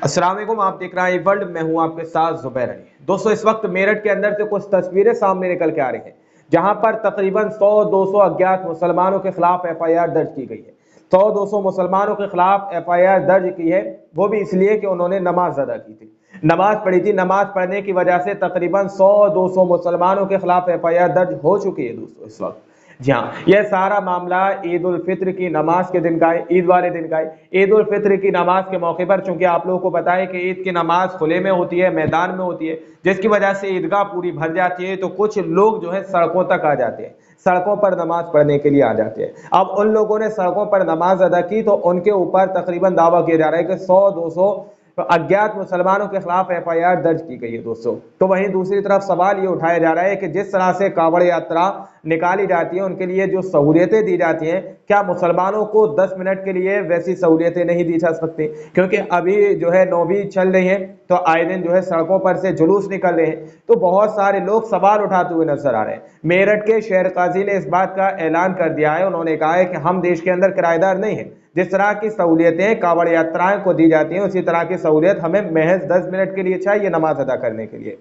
अस्सलाम वालेकुम, आप देख रहे हैं वर्ल्ड। मैं हूं आपके साथ जुबैर अली। दोस्तों, इस वक्त मेरठ के अंदर से कुछ तस्वीरें सामने निकल के आ रही हैं, जहां पर तकरीबन 100-200 अज्ञात मुसलमानों के खिलाफ एफआईआर दर्ज की गई है। 100-200 मुसलमानों के खिलाफ एफआईआर दर्ज की है, वो भी इसलिए कि उन्होंने नमाज अदा की थी, नमाज पढ़ी थी। नमाज पढ़ने की वजह से तकरीबन 100-200 मुसलमानों के खिलाफ एफआईआर दर्ज हो चुकी है। दोस्तों, इस वक्त जी हाँ, यह सारा मामला ईद उल फित्र की नमाज के दिन का है, ईद वाले दिन का है। ईद उल फित्र की नमाज के मौके पर, चूंकि आप लोगों को पता है कि ईद की नमाज खुले में होती है, मैदान में होती है, जिसकी वजह से ईदगाह पूरी भर जाती है, तो कुछ लोग जो है सड़कों तक आ जाते हैं, सड़कों पर नमाज पढ़ने के लिए आ जाते हैं। अब उन लोगों ने सड़कों पर नमाज अदा की, तो उनके ऊपर तकरीबन दावा किया जा रहा है कि 100-200 अज्ञात मुसलमानों के खिलाफ एफआईआर दर्ज की गई है। दोस्तों, तो वहीं दूसरी तरफ सवाल ये उठाया जा रहा है कि जिस तरह से कांवड़ यात्रा निकाली जाती है, उनके लिए जो सहूलियतें दी जाती हैं, क्या मुसलमानों को 10 मिनट के लिए वैसी सहूलियतें नहीं दी जा सकती? क्योंकि अभी जो है नौवीं चल रही है, तो आए दिन जो है सड़कों पर से जुलूस निकल रहे हैं, तो बहुत सारे लोग सवाल उठाते हुए नजर आ रहे हैं। मेरठ के शहर काजी ने इस बात का ऐलान कर दिया है। उन्होंने कहा है कि हम देश के अंदर किराएदार नहीं है। जिस तरह की सहूलियतें कांवड़ यात्राएं को दी जाती हैं, उसी तरह की सहूलियत हमें महज 10 मिनट के लिए चाहिए नमाज अदा करने के लिए।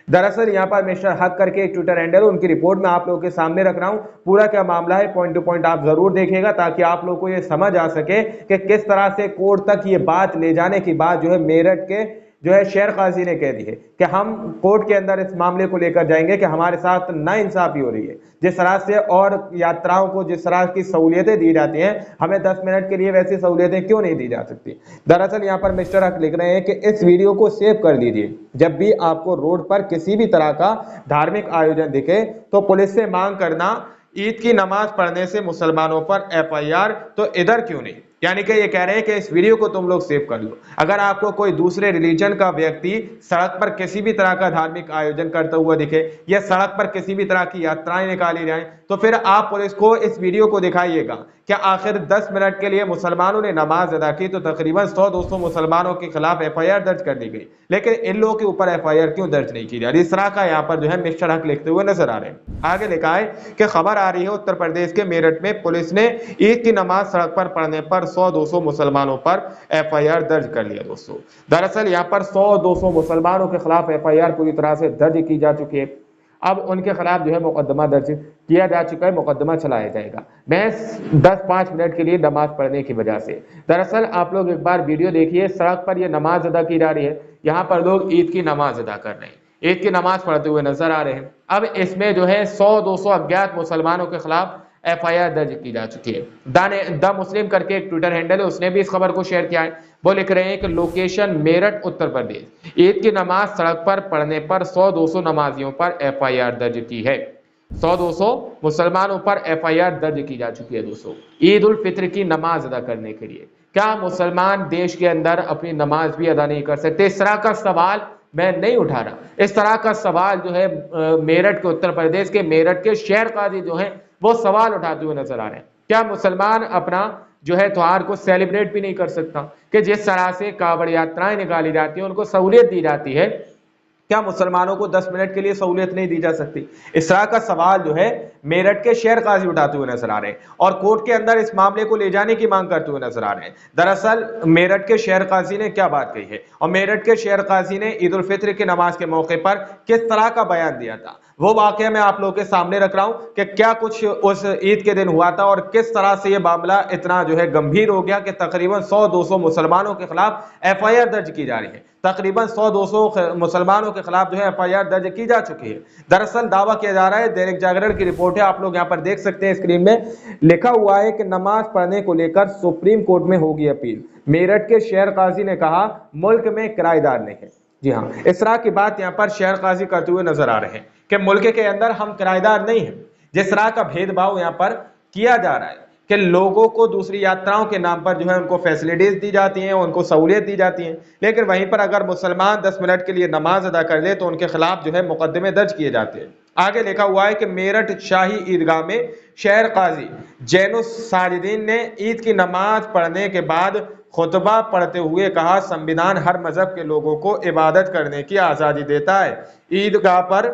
दरअसल यहाँ पर मिस्टर हक करके एक ट्विटर हैंडल, उनकी रिपोर्ट में आप लोगों के सामने रख रहा हूँ। पूरा क्या मामला है, पॉइंट टू पॉइंट आप जरूर देखिएगा, ताकि आप लोगों को ये समझ आ सके कि किस तरह से कोर्ट तक ये बात ले जाने की बात जो है मेरठ के जो है शेर काजी ने कह दी है कि हम कोर्ट के अंदर इस मामले को लेकर जाएंगे कि हमारे साथ नाइंसाफी हो रही है। जिस तरह से और यात्राओं को जिस तरह की सहूलियतें दी जाती हैं, हमें 10 मिनट के लिए वैसी सहूलियतें क्यों नहीं दी जा सकती? दरअसल यहाँ पर मिस्टर हक लिख रहे हैं कि इस वीडियो को सेव कर लीजिए। जब भी आपको रोड पर किसी भी तरह का धार्मिक आयोजन दिखे, तो पुलिस से मांग करना, ईद की नमाज पढ़ने से मुसलमानों पर एफआईआर, तो इधर क्यों नहीं? यानी कि ये कह रहे हैं कि इस वीडियो को तुम लोग सेव कर लो। अगर आपको कोई दूसरे रिलीजन का व्यक्ति सड़क पर किसी भी तरह का धार्मिक आयोजन करता हुआ दिखे, या सड़क पर किसी भी तरह की यात्राएं निकाली जाएं, तो फिर आप पुलिस को इस वीडियो को दिखाइएगा। क्या आखिर 10 मिनट के लिए मुसलमानों ने नमाज अदा की, तो तकरीबन 100-200 मुसलमानों के खिलाफ एफआईआर दर्ज कर दी गई, लेकिन इन लोगों के ऊपर एफआईआर क्यों दर्ज नहीं की जा रही? इस तरह का यहाँ पर जो है मिस्टर हक लिखते हुए नजर आ रहे हैं। आगे लिखा है कि खबर आ रही है उत्तर प्रदेश के मेरठ में पुलिस ने ईद की नमाज सड़क पर पढ़ने पर 100-200 मुसलमानों पर एफआईआर दर्ज कर लिया। दोस्तों, दरअसल यहाँ पर 100-200 मुसलमानों के खिलाफ एफआईआर पूरी तरह से दर्ज की जा चुकी है। अब उनके खिलाफ जो है मुकदमा दर्ज किया जा चुका है, मुकदमा चलाया जाएगा महज 10-5 मिनट के लिए नमाज पढ़ने की वजह से। दरअसल आप लोग एक बार वीडियो देखिए, सड़क पर यह नमाज अदा की जा रही है, यहाँ पर लोग ईद की नमाज अदा कर रहे हैं, ईद की नमाज पढ़ते हुए नजर आ रहे हैं। अब इसमें जो है 100-200 अज्ञात मुसलमानों के खिलाफ एफआईआर दर्ज की जा चुकी है। द मुस्लिम करके एक ट्विटर हैंडल है, उसने भी इस खबर को शेयर किया है। वो लिख रहे हैं कि लोकेशन मेरठ उत्तर प्रदेश, ईद की नमाज सड़क पर पढ़ने पर 100-200 नमाजियों पर एफआईआर दर्ज की है। 100-200 मुसलमानों पर एफआईआर दर्ज की जा चुकी है। दोस्तों, ईद उल फित्र की नमाज अदा करने के लिए क्या मुसलमान देश के अंदर अपनी नमाज भी अदा नहीं कर सकते? इस तरह का सवाल मैं नहीं उठा रहा। इस तरह का सवाल जो है मेरठ के, उत्तर प्रदेश के मेरठ के शहर काजी जो है वो सवाल उठाते हुए नजर आ रहे हैं। क्या मुसलमान अपना जो है त्योहार को सेलिब्रेट भी नहीं कर सकता? कि जिस तरह से कांवड़ यात्राएं निकाली जाती है, उनको सहूलियत दी जाती है, क्या मुसलमानों को 10 मिनट के लिए सहूलियत नहीं दी जा सकती? इस तरह का सवाल जो है मेरठ के शहर काजी उठाते हुए नजर आ रहे हैं, और कोर्ट के अंदर इस मामले को ले जाने की मांग करते हुए नजर आ रहे हैं। दरअसल मेरठ के शहर काजी ने क्या बात कही है, और मेरठ के शहर काजी ने ईद उल फित्र की नमाज के मौके पर किस तरह का बयान दिया था, वो वाकया मैं आप लोगों के सामने रख रहा हूं कि क्या कुछ उस ईद के दिन हुआ था, और किस तरह से ये मामला इतना जो है गंभीर हो गया कि तकरीबन 100-200 मुसलमानों के खिलाफ एफआईआर दर्ज की जा रही है। तकरीबन 100-200 मुसलमानों के खिलाफ जो है एफआईआर दर्ज की जा चुकी है। दरअसल दावा किया जा रहा है, दैनिक जागरण की रिपोर्ट है, आप लोग यहां पर देख सकते हैं स्क्रीन में लिखा हुआ है कि नमाज पढ़ने को लेकर सुप्रीम कोर्ट में होगी अपील। मेरठ के शहर काजी ने कहा मुल्क में किराएदार नहीं है। जी हाँ, इस तरह की बात यहाँ पर शहर काजी करते हुए नजर आ रहे हैं कि मुल्क के अंदर हम किराएदार नहीं हैं। जिस तरह का भेदभाव यहाँ पर किया जा रहा है कि लोगों को दूसरी यात्राओं के नाम पर जो है उनको फैसिलिटीज दी जाती हैं, उनको सहूलियत दी जाती हैं, लेकिन वहीं पर अगर मुसलमान 10 मिनट के लिए नमाज अदा कर ले, तो उनके खिलाफ जो है मुकदमे दर्ज किए जाते हैं। आगे लिखा हुआ है कि मेरठ शाही ईदगाह में शहर काजी जैनुस साजिदीन ने ईद की नमाज पढ़ने के बाद खुतबा पढ़ते हुए कहा, संविधान हर मजहब के लोगों को इबादत करने की आज़ादी देता है। ईदगाह पर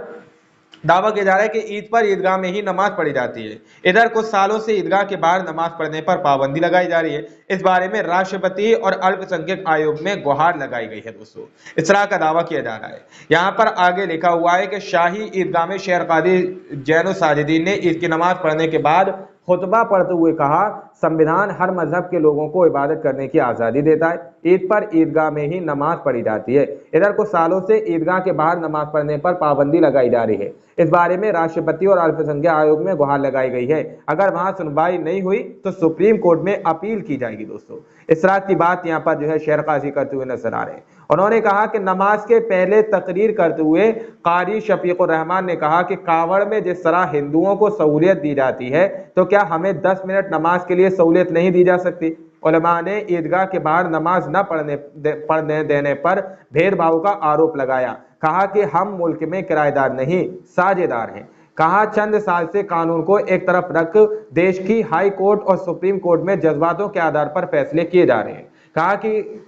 दावा किया जा रहा है कि ईद पर ईदगाह में ही नमाज पढ़ी जाती है। इधर कुछ सालों से ईदगाह के बाहर नमाज पढ़ने पर पाबंदी लगाई जा रही है। इस बारे में राष्ट्रपति और अल्पसंख्यक आयोग में गुहार लगाई गई है दोस्तों। इस तरह का दावा किया जा रहा है। यहाँ पर आगे लिखा हुआ है कि शाही ईदगाह में शेर कादी जैनो साजिदीन ने ईद की नमाज पढ़ने के बाद खुतबा पढ़ते हुए कहा, संविधान हर मजहब के लोगों को इबादत करने की आज़ादी देता है। ईद पर ईदगाह में ही नमाज पढ़ी जाती है। इधर कुछ सालों से ईदगाह के बाहर नमाज पढ़ने पर पाबंदी लगाई जा रही है। इस बारे में राष्ट्रपति और अल्पसंख्यक आयोग में गुहार लगाई गई है। अगर वहां सुनवाई नहीं हुई तो सुप्रीम कोर्ट में अपील की जाएगी दोस्तों। इस तरह की बात यहाँ पर जो है शेर काजी करते हुए नजर आ रहे हैं। उन्होंने कहा कि नमाज के पहले तकरीर करते हुए कारी शफीकुर रहमान ने कहा कि कावड़ में जिस तरह हिंदुओं को सहूलियत दी जाती है तो क्या हमें 10 मिनट नमाज के लिए सहूलियत नहीं दी जा सकती। उलमा ने ईदगाह के बाहर नमाज न पढ़ने देने पर भेदभाव का आरोप लगाया। कहा कि हम मुल्क में किराएदार नहीं साझेदार हैं। कहा चंद साल से कानून को एक तरफ रख देश की हाई कोर्ट और सुप्रीम कोर्ट में जज्बातों के आधार पर फैसले किए जा रहे हैं। कहा कि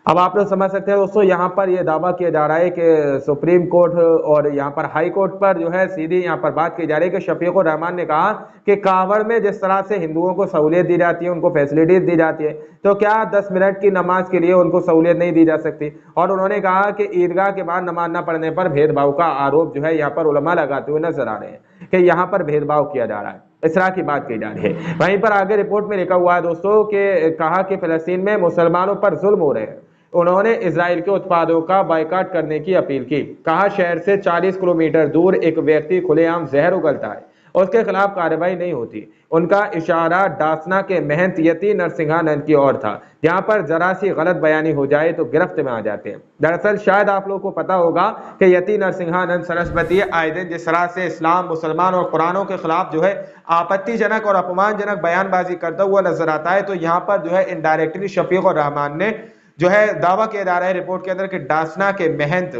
अब आप लोग समझ सकते हैं दोस्तों, यहाँ पर यह दावा किया जा रहा है कि सुप्रीम कोर्ट और यहाँ पर हाई कोर्ट पर जो है सीधी यहाँ पर बात की जा रही है कि शफीकुर रहमान ने कहा कि कावड़ में जिस तरह से हिंदुओं को सहूलियत दी जाती है, उनको फैसिलिटीज दी जाती है, तो क्या 10 मिनट की नमाज के लिए उनको सहूलियत नहीं दी जा सकती। और उन्होंने कहा कि ईदगाह के बाद नमाज न पढ़ने पर भेदभाव का आरोप जो है यहाँ पर उलमा लगाते हुए नजर आ रहे हैं कि यहाँ पर भेदभाव किया जा रहा है। इस तरह की बात की जा रही है। वहीं पर आगे रिपोर्ट में लिखा हुआ है दोस्तों कि कहा कि फिलिस्तीन में मुसलमानों पर जुल्म हो रहे हैं। उन्होंने इजराइल के उत्पादों का बायकॉट करने की अपील की। कहा शहर से 40 किलोमीटर दूर एक व्यक्ति खुलेआम जहर उगलता है, उसके खिलाफ कार्रवाई नहीं होती। उनका इशारा डासना के महंत यति नरसिंहानंद की ओर था, जहां पर जरा सी गलत बयानी हो जाए तो गिरफ्त में आ जाते हैं। दरअसल शायद आप लोगों को पता होगा कि यति नरसिंहानंद सरस्वती आए दिन जिस तरह से इस्लाम, मुसलमान और कुरानों के खिलाफ जो है आपत्तिजनक और अपमानजनक बयानबाजी करता हुआ नजर आता है, तो यहाँ पर जो है इनडायरेक्टली शफीकुर रहमान ने जो है दावा किया जा रहा है रिपोर्ट के अंदर कि डासना के महंत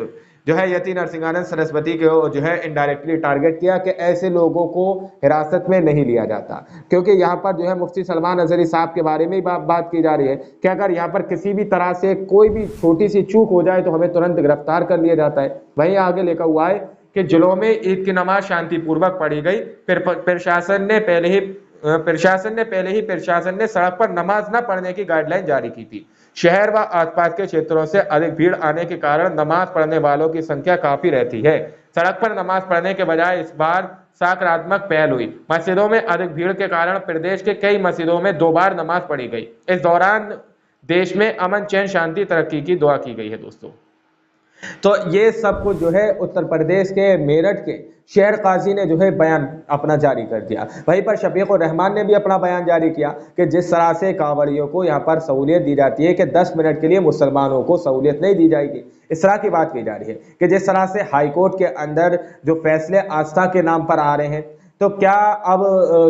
जो है यति नरसिंहानंद सरस्वती को जो है इनडायरेक्टली टारगेट किया कि ऐसे लोगों को हिरासत में नहीं लिया जाता, क्योंकि यहाँ पर जो है मुफ्ती सलमान अजहरी साहब के बारे में ही बात की जा रही है कि अगर यहाँ पर किसी भी तरह से कोई भी छोटी सी चूक हो जाए तो हमें तुरंत गिरफ्तार कर लिया जाता है। वहीं आगे लिखा हुआ है कि जिलों में ईद की नमाज शांतिपूर्वक पढ़ी गई। प्रशासन ने सड़क पर नमाज न पढ़ने की गाइडलाइन जारी की थी। शहर व आसपास के क्षेत्रों से अधिक भीड़ आने के कारण नमाज पढ़ने वालों की संख्या काफी रहती है। सड़क पर नमाज पढ़ने के बजाय इस बार सकारात्मक पहल हुई। मस्जिदों में अधिक भीड़ के कारण प्रदेश के कई मस्जिदों में 2 बार नमाज पढ़ी गई। इस दौरान देश में अमन, चैन, शांति, तरक्की की दुआ की गई है दोस्तों। तो ये सब कुछ जो है उत्तर प्रदेश के मेरठ के शेर काजी ने जो है बयान अपना जारी कर दिया। वहीं पर शफीकुर रहमान ने भी अपना बयान जारी किया कि जिस तरह से कांवड़ियों को यहाँ पर सहूलियत दी जाती है कि 10 मिनट के लिए मुसलमानों को सहूलियत नहीं दी जाएगी। इस तरह की बात की जा रही है कि जिस तरह से हाईकोर्ट के अंदर जो फैसले आस्था के नाम पर आ रहे हैं, तो क्या अब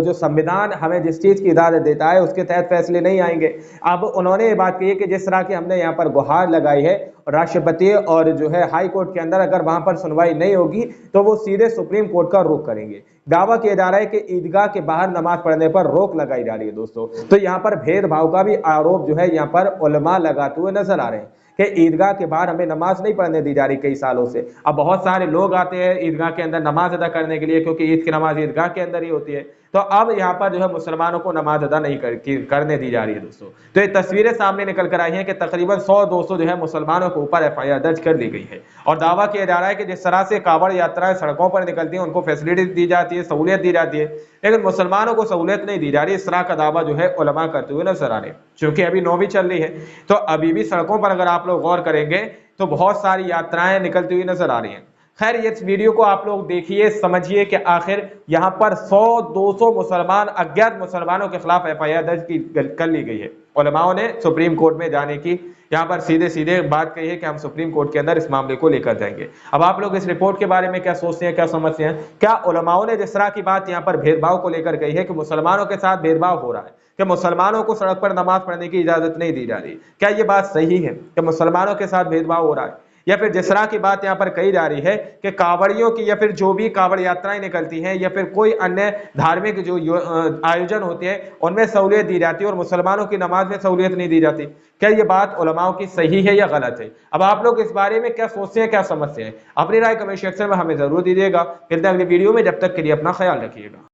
जो संविधान हमें जिस चीज की इजाजत देता है उसके तहत फैसले नहीं आएंगे। अब उन्होंने ये बात कही है कि जिस तरह की हमने यहाँ पर गुहार लगाई है राष्ट्रपति और जो है हाई कोर्ट के अंदर, अगर वहां पर सुनवाई नहीं होगी तो वो सीधे सुप्रीम कोर्ट का रुख करेंगे। दावा किया जा रहा है कि ईदगाह के बाहर नमाज पढ़ने पर रोक लगाई जा रही है दोस्तों। तो यहाँ पर भेदभाव का भी आरोप जो है यहाँ पर उलमा लगाते हुए नजर आ रहे हैं कि ईदगाह के बाहर हमें नमाज नहीं पढ़ने दी जा रही कई सालों से। अब बहुत सारे लोग आते हैं ईदगाह के अंदर नमाज अदा करने के लिए, क्योंकि ईद की नमाज ईदगाह के अंदर ही होती है। तो अब यहाँ पर जो है मुसलमानों को नमाज अदा नहीं करने दी जा रही है दोस्तों। तो ये तस्वीरें सामने निकल कर आई हैं कि तकरीबन 100-200 जो है मुसलमानों के ऊपर FIR दर्ज कर ली गई है। और दावा किया जा रहा है कि जिस तरह से कांवड़ यात्राएं सड़कों पर निकलती हैं, उनको फैसिलिटी दी जाती है, सहूलियत दी जाती है, लेकिन मुसलमानों को सहूलियत नहीं दी जा रही। इस तरह का दावा जो है उलमा करते हुए नजर आ रहे हैं। चूंकि अभी 9वीं चल रही है, तो अभी भी सड़कों पर अगर आप लोग गौर करेंगे तो बहुत सारी यात्राएं निकलती हुई नजर आ रही हैं। खैर, इस वीडियो को आप लोग देखिए, समझिए कि आखिर यहाँ पर 100-200 मुसलमान, अज्ञात मुसलमानों के खिलाफ FIR दर्ज कर ली गई है। उलमाओं ने सुप्रीम कोर्ट में जाने की यहाँ पर सीधे सीधे बात कही है कि हम सुप्रीम कोर्ट के अंदर इस मामले को लेकर जाएंगे। अब आप लोग इस रिपोर्ट के बारे में क्या सोचते हैं, क्या समझते हैं? क्या उलमाओं ने जिस तरह की बात यहाँ पर भेदभाव को लेकर कही है कि मुसलमानों के साथ भेदभाव हो रहा है, कि मुसलमानों को सड़क पर नमाज पढ़ने की इजाजत नहीं दी जा रही, क्या ये बात सही है कि मुसलमानों के साथ भेदभाव हो रहा है? या फिर जिस तरह की बात यहाँ पर कही जा रही है कि कांवड़ियों की या फिर जो भी कांवड़ यात्राएं निकलती हैं या फिर कोई अन्य धार्मिक जो आयोजन होते हैं उनमें सहूलियत दी जाती है और मुसलमानों की नमाज में सहूलियत नहीं दी जाती। क्या ये बात उलमाओं की सही है या गलत है? अब आप लोग इस बारे में क्या सोचते हैं, क्या समझते हैं? अपनी राय कमेंट सेक्शन में हमें जरूर दीजिएगा। मिलते हैं अगली वीडियो में, जब तक के लिए अपना ख्याल रखिएगा।